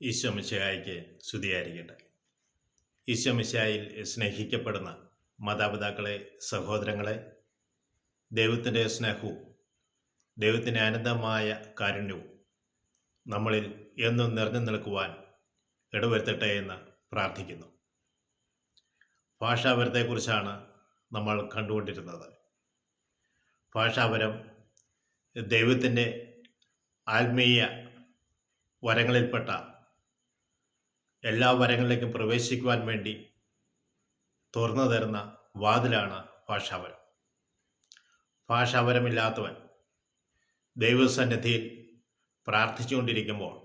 ഈശോ മിശിഹായ്ക്ക് സ്തുതിയായിരിക്കട്ടെ. ഈശോ മിശിഹായിൽ സ്നേഹിക്കപ്പെടുന്ന മാതാപിതാക്കളെ, സഹോദരങ്ങളെ, ദൈവത്തിൻ്റെ സ്നേഹവും ദൈവത്തിൻ്റെ അനന്തമായ കാരുണ്യവും നമ്മളിൽ എന്നും നിറഞ്ഞു നിൽക്കുവാൻ ഇടവരുത്തട്ടെ എന്ന് പ്രാർത്ഥിക്കുന്നു. ഭാഷാപരത്തെക്കുറിച്ചാണ് നമ്മൾ കണ്ടുകൊണ്ടിരുന്നത്. ഭാഷാപരം ദൈവത്തിൻ്റെ ആത്മീയ വരങ്ങളിൽപ്പെട്ട എല്ലാ വരങ്ങളിലേക്കും പ്രവേശിക്കുവാൻ വേണ്ടി തുറന്നു തരുന്ന വാതിലാണ് ഭാഷാപരം. ഭാഷാപരമില്ലാത്തവൻ ദൈവസന്നിധിയിൽ പ്രാർത്ഥിച്ചുകൊണ്ടിരിക്കുമ്പോൾ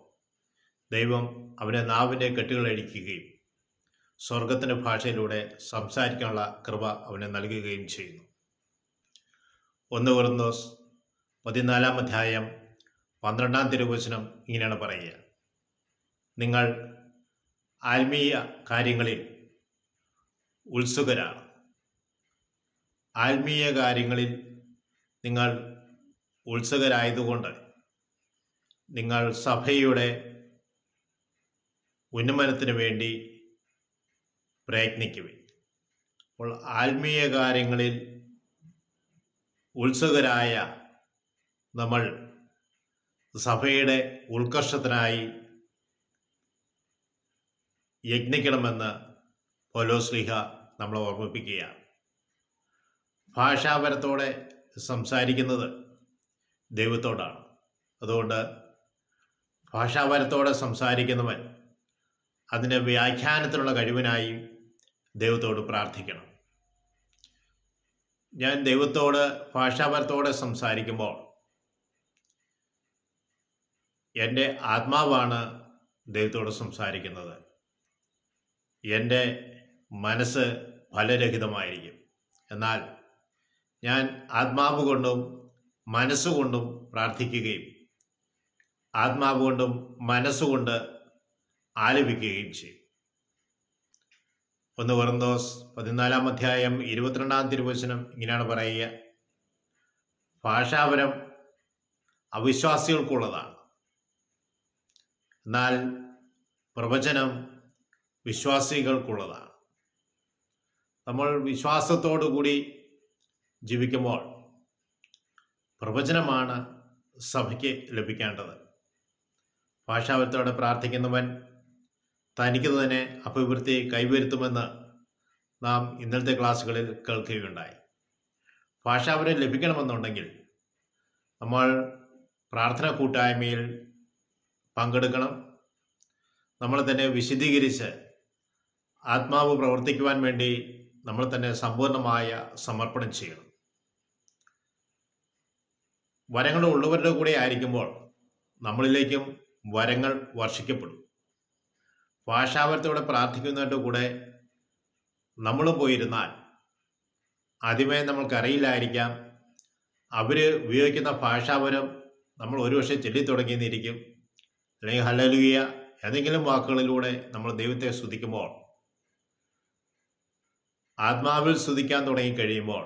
ദൈവം അവനെ നാവിൻ്റെ കെട്ടുകളഴിക്കുകയും സ്വർഗത്തിൻ്റെ ഭാഷയിലൂടെ സംസാരിക്കാനുള്ള കൃപ അവനെ നൽകുകയും ചെയ്യുന്നു. 1 കൊരിന്തോസ് 14 അധ്യായം 12 തിരുവചനം ഇങ്ങനെയാണ് പറയുക: നിങ്ങൾ ആത്മീയ കാര്യങ്ങളിൽ ഉത്സുകരാണ്. ആത്മീയ കാര്യങ്ങളിൽ നിങ്ങൾ ഉത്സുകരായതുകൊണ്ട് നിങ്ങൾ സഭയുടെ ഉന്നമനത്തിന് വേണ്ടി പ്രയത്നിക്കുവിൻ. അപ്പോൾ ആത്മീയ കാര്യങ്ങളിൽ ഉത്സുകരായ നമ്മൾ സഭയുടെ ഉത്കർഷത്തിനായി യജ്ഞിക്കണമെന്ന് പൗലോസ്ലീഹ നമ്മളെ ഓർമ്മിപ്പിക്കുകയാണ്. ഭാഷാപരത്തോടെ സംസാരിക്കുന്നത് ദൈവത്തോടാണ്. അതുകൊണ്ട് ഭാഷാപരത്തോടെ സംസാരിക്കുന്നവൻ അതിൻ്റെ വ്യാഖ്യാനത്തിനുള്ള കഴിവിനായി ദൈവത്തോട് പ്രാർത്ഥിക്കണം. ഞാൻ ദൈവത്തോട് ഭാഷാപരത്തോടെ സംസാരിക്കുമ്പോൾ എൻ്റെ ആത്മാവാണ് ദൈവത്തോട് സംസാരിക്കുന്നത്. എൻ്റെ മനസ്സ് ഫലരഹിതമായിരിക്കും. എന്നാൽ ഞാൻ ആത്മാവ് കൊണ്ടും മനസ്സുകൊണ്ടും പ്രാർത്ഥിക്കുകയും ആത്മാവ് കൊണ്ടും മനസ്സുകൊണ്ട് ആലപിക്കുകയും ചെയ്യും. 1 കൊരിന്തോസ് 14 അധ്യായം 22 തിരുവചനം ഇങ്ങനെയാണ് പറയുക: ഭാഷാപരം അവിശ്വാസികൾക്കുള്ളതാണ്, എന്നാൽ പ്രവചനം വിശ്വാസികൾക്കുള്ളതാണ്. നമ്മൾ വിശ്വാസത്തോടു കൂടി ജീവിക്കുമ്പോൾ പ്രവചനമാണ് സഭയ്ക്ക് ലഭിക്കേണ്ടത്. ഭാഷാപരത്തോടെ പ്രാർത്ഥിക്കുന്നവൻ തനിക്ക് തന്നെ അഭിവൃദ്ധി കൈവരുത്തുമെന്ന് നാം ഇന്നലത്തെ ക്ലാസ്സുകളിൽ കേൾക്കുകയുണ്ടായി. ഭാഷാപരം ലഭിക്കണമെന്നുണ്ടെങ്കിൽ നമ്മൾ പ്രാർത്ഥന കൂട്ടായ്മയിൽ പങ്കെടുക്കണം. നമ്മൾ തന്നെ വിശദീകരിച്ച് ആത്മാവ് പ്രവർത്തിക്കുവാൻ വേണ്ടി നമ്മൾ തന്നെ സമ്പൂർണമായ സമർപ്പണം ചെയ്യണം. വരങ്ങൾ ഉള്ളവരുടെ കൂടെ ആയിരിക്കുമ്പോൾ നമ്മളിലേക്കും വരങ്ങൾ വർഷിക്കപ്പെടും. ഭാഷാപരത്തോടെ പ്രാർത്ഥിക്കുന്നവരുടെ കൂടെ നമ്മൾ പോയിരുന്നാൽ ആദ്യമേ നമ്മൾക്കറിയില്ലായിരിക്കാം. അവർ ഉപയോഗിക്കുന്ന ഭാഷാപരം നമ്മൾ ഒരുപക്ഷെ ചൊല്ലിത്തുടങ്ങിയെന്നിരിക്കും. അല്ലെങ്കിൽ ഹല്ലേലൂയ ഏതെങ്കിലും വാക്കുകളിലൂടെ നമ്മൾ ദൈവത്തെ സ്തുതിക്കുമ്പോൾ, ആത്മാവിൽ സ്തുതിക്കാൻ തുടങ്ങിക്കഴിയുമ്പോൾ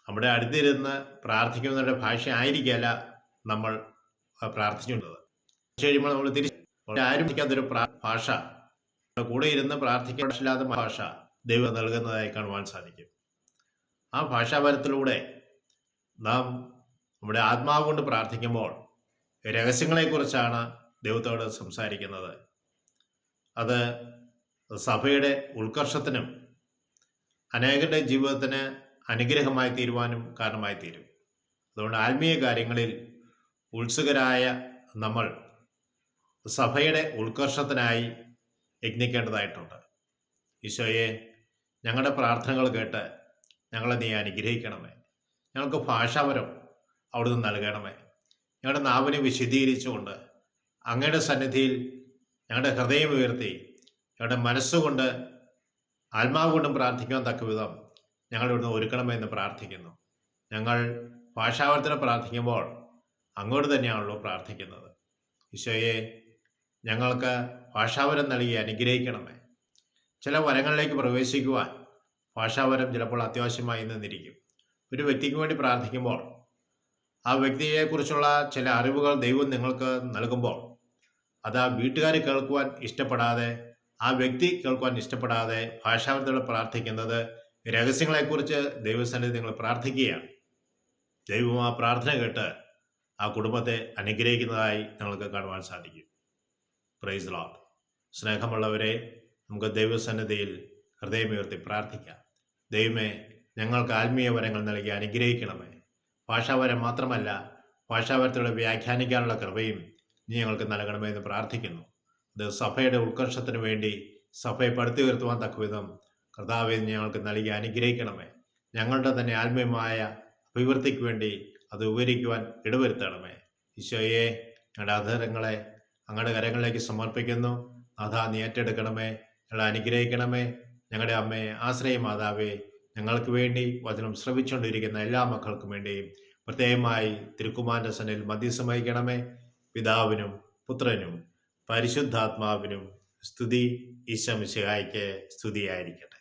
നമ്മുടെ അടുത്തിരുന്ന് പ്രാർത്ഥിക്കുന്നവരുടെ ഭാഷ ആയിരിക്കില്ല നമ്മൾ പ്രാർത്ഥിച്ചുകൊണ്ടത്. കഴിയുമ്പോൾ നമ്മൾ ആരും പഠിക്കാത്തൊരു ഭാഷ, കൂടെ ഇരുന്ന് പ്രാർത്ഥിക്കാത്ത ഭാഷ ദൈവം നൽകുന്നതായി കാണുവാൻ സാധിക്കും. ആ ഭാഷാപരത്തിലൂടെ നാം നമ്മുടെ ആത്മാവ് കൊണ്ട് പ്രാർത്ഥിക്കുമ്പോൾ രഹസ്യങ്ങളെക്കുറിച്ചാണ് ദൈവത്തോട് സംസാരിക്കുന്നത്. അത് സഭയുടെ ഉത്കർഷത്തിനും അനേകരുടെ ജീവിതത്തിന് അനുഗ്രഹമായി തീരുവാനും കാരണമായി തീരും. അതുകൊണ്ട് ആത്മീയ കാര്യങ്ങളിൽ ഉത്സുകരായ നമ്മൾ സഭയുടെ ഉത്കർഷത്തിനായി യജ്ഞിക്കേണ്ടതായിട്ടുണ്ട്. ഈശോയെ, ഞങ്ങളുടെ പ്രാർത്ഥനകൾ കേട്ട് ഞങ്ങളെ നീ അനുഗ്രഹിക്കണമേ. ഞങ്ങൾക്ക് ഭാഷാപരം അവിടുന്ന് നൽകണമേ. ഞങ്ങളുടെ നാവിനെ വിശദീകരിച്ചുകൊണ്ട് അങ്ങയുടെ സന്നിധിയിൽ ഞങ്ങളുടെ ഹൃദയം ഉയർത്തി ഞങ്ങളുടെ മനസ്സുകൊണ്ട് ആത്മാവ് കൊണ്ടും പ്രാർത്ഥിക്കുവാൻ തക്ക വിധം ഞങ്ങളിവിടുന്ന് ഒരുക്കണമെന്ന് പ്രാർത്ഥിക്കുന്നു. ഞങ്ങൾ ഭാഷാപരത്തിൽ പ്രാർത്ഥിക്കുമ്പോൾ അങ്ങോട്ട് തന്നെയാണല്ലോ പ്രാർത്ഥിക്കുന്നത്. ഈശോയെ, ഞങ്ങൾക്ക് ഭാഷാപരം നൽകി അനുഗ്രഹിക്കണമേ. ചില വരങ്ങളിലേക്ക് പ്രവേശിക്കുവാൻ ഭാഷാപരം ചിലപ്പോൾ അത്യാവശ്യമായി നിന്നിരിക്കും. ഒരു വ്യക്തിക്ക് വേണ്ടി പ്രാർത്ഥിക്കുമ്പോൾ ആ വ്യക്തിയെക്കുറിച്ചുള്ള ചില അറിവുകൾ ദൈവം നിങ്ങൾക്ക് നൽകുമ്പോൾ അത് ആ വീട്ടുകാർ കേൾക്കുവാൻ ഇഷ്ടപ്പെടാതെ, ആ വ്യക്തി കേൾക്കുവാൻ ഇഷ്ടപ്പെടാതെ ഭാഷാവർത്തിയോട് പ്രാർത്ഥിക്കുന്നത് രഹസ്യങ്ങളെക്കുറിച്ച് ദൈവസന്നിധി നിങ്ങൾ പ്രാർത്ഥിക്കുകയാണ്. ദൈവം ആ പ്രാർത്ഥന കേട്ട് ആ കുടുംബത്തെ അനുഗ്രഹിക്കുന്നതായി ഞങ്ങൾക്ക് കാണുവാൻ സാധിക്കും. Praise the Lord. സ്നേഹമുള്ളവരെ, നമുക്ക് ദൈവസന്നിധിയിൽ ഹൃദയമുയർത്തി പ്രാർത്ഥിക്കാം. ദൈവമേ, ഞങ്ങൾക്ക് ആത്മീയ വരങ്ങൾ നൽകി അനുഗ്രഹിക്കണമേ. ഭാഷാവരം മാത്രമല്ല, ഭാഷാവരത്തിലൂടെ വ്യാഖ്യാനിക്കാനുള്ള കൃപയും നീ ഞങ്ങൾക്ക് നൽകണമേ എന്ന് പ്രാർത്ഥിക്കുന്നു. ഇത് സഭയുടെ ഉത്കർഷത്തിന് വേണ്ടി, സഭയെ പടുത്തുയർത്തുവാൻ തക്കവിധം കർത്താവെ ഞങ്ങൾക്ക് നൽകി അനുഗ്രഹിക്കണമേ. ഞങ്ങളുടെ തന്നെ ആത്മീയമായ അഭിവൃദ്ധിക്ക് വേണ്ടി അത് വിവരിക്കുവാൻ ഇടവരുത്തണമേ. ഈശോയെ, ഞങ്ങളുടെ അധരങ്ങളെ അങ്ങയുടെ കരങ്ങളിലേക്ക് സമർപ്പിക്കുന്നു. അതാ നീ ഏറ്റെടുക്കണമേ, ഞങ്ങളെ അനുഗ്രഹിക്കണമേ. ഞങ്ങളുടെ അമ്മയെ, ആശ്രയ മാതാവേ, ഞങ്ങൾക്ക് വേണ്ടി വചനം ശ്രവിച്ചുകൊണ്ടിരിക്കുന്ന എല്ലാ മക്കൾക്കും വേണ്ടിയും പ്രത്യേകമായി തിരുക്കുമാരന്റെ സന്നിധിയിൽ മധ്യസ്ഥം വഹിക്കണമേ. പിതാവിനും പുത്രനും പരിശുദ്ധാത്മാവിനും സ്തുതി. ഈശോ മിശിഹായ്ക്ക് സ്തുതിയായിരിക്കട്ടെ.